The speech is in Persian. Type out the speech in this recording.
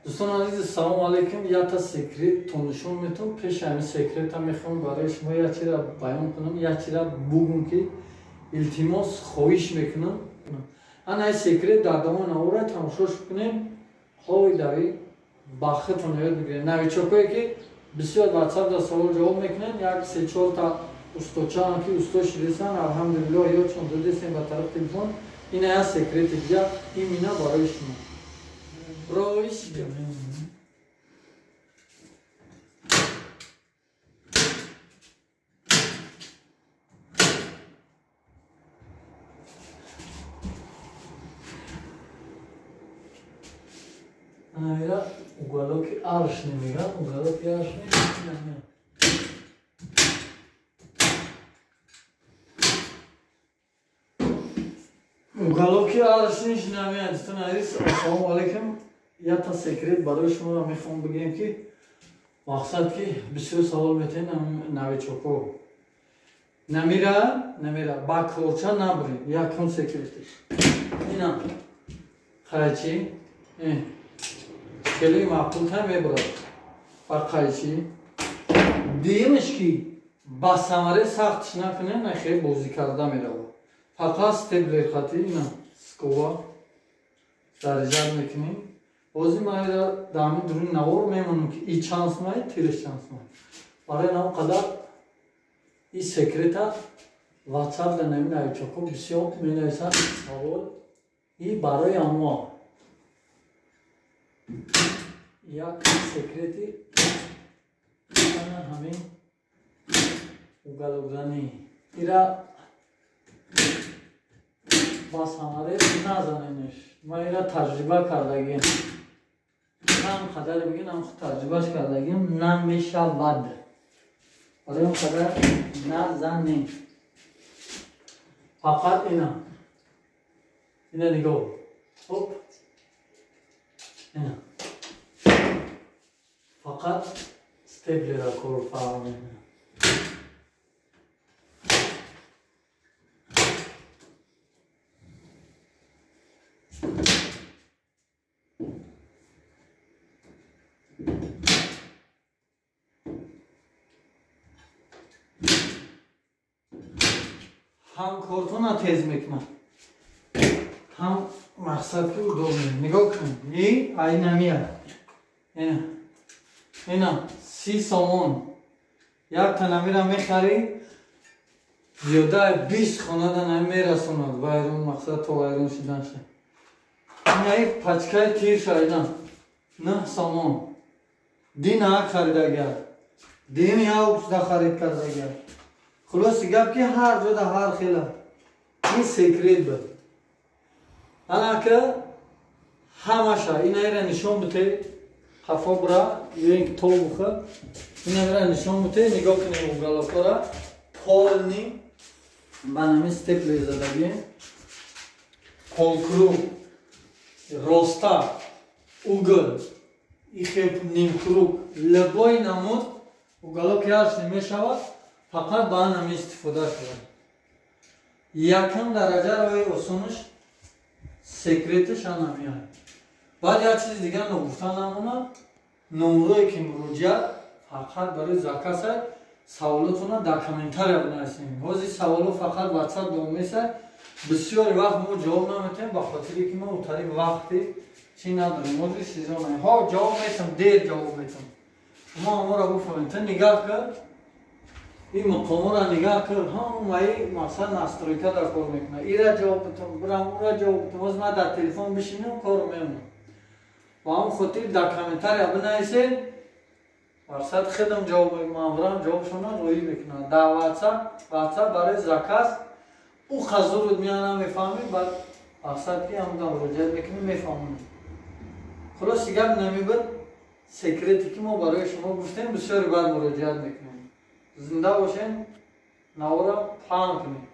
دوستان عزیز سلام علیکم. یا تا سکرت تونشون میتونم پیش همین سکرت هم میخوام برای شما یا چی را بیان کنم یا چی را بگم که التماس خواهش میکنم. انا سکرت در دامان اورا تماشاش کنیم خواهی دوی باختون یاد بگیریم. نویچوکایی که بسیار واتساپ دا سوال جواب میکنن یک سه چهار تا استوچه هم که استوش رسن الحمدلله یا چون دادیستیم با طرف تلفن این از سکرت دیگه این مینا برای شما رویش Mira, ugualo que arshni mira, ugualo que arshni. Ugualo que arshni shnamiyat. Dostan aziz, assalomu alaykum. Ya ta sekret برای شما را میخوام بگم که مقصد که بسیار سوال میتین نویچوکو نمیره با کلچه نبرید یکم سکرتش اینا خیچی خیلی معقول هم میبرد با خیچی دیمش که با ثمره سختش نکنه نه خیلی بازی کرده میره فقط استبلر خطی اینا سکووا درجه میکنیم بازی مایی را دامی درون نوار میمونم که ای چانس مایی تیرش چانس مایی برای نو قدر ای سکرتا واتساپ در نمی نویچوکو بسیار می نویسن سوال ای برای اما یک سکرتی همین اوگلوگزنی ایرا باز هماره نزنینش ما ایرا تجربه کردگیم هم قدر بگیم هم تجربهش کردگیم نمیشود برای اون قدر نزنیم فقط اینا نگاه خب اینا فقط استبلی را کور فهمیم هم کارتون تیز میکنم هم مقصد که دور میکنم نگاه کن این اینمیه اینا 30 سومون یک تنمی را میخری زیاده 20 خانه دا نمیرسوند وایرون مقصد تو وایرون شدن شد این پچکای تیر شایدن 9 سومون دی نه خریدگر دیم یا اکسده خرید کردگر خلاصی گفت که هر جا دا هر خیلی این سکرت بود انا که همشه این ایره نشون بده خفا برا یک تو بخه این ایره نشون بده نگاه کنیم اوگلاکا را پالنی بنامی استپلی زدگی پالکرو راستا اوگل ای خیب نیم کروک لبای نمود اوگلاک یارش نمیشود فقط با هم استفاده شده یکم درجه روی اصونش سکرتش هم نمیاد بعد یک چیز دیگر نگفتن نمونه نمروی که مروجیت فقط برای زکاس سوالاتون در کامنتر بنویسین حوضی سوالو فقط واتساپ دومیسه بسیار وقت ما جواب نمیتیم با خاطری که ما اوتاری وقتی چی نداریم موضوع سیزان نمیم ها جواب میتیم دیر جواب میتیم شما همه را بفهمید نگاه کرد این مقام را نگاه کرد هم مایی مثلا نسترویکا در کار میکنه ای را جواب بتون برام اون را جواب بتون از ما در تلفن بشینیم کارو میمونم با هم خاطر در کامنتر بنویسین برصد خودم جواب ماموران جواب شما روی میکنه در واتساپ برای زکاس او خزور میانه میفهمید بعد برصد که هم مراجعه میکنیم میفهمیم خلاص دیگر نمیبود سکرتی که ما برای شما گفتیم بسیار بعد مراجعه میکنیم زنده باشین نورا پاهم کنید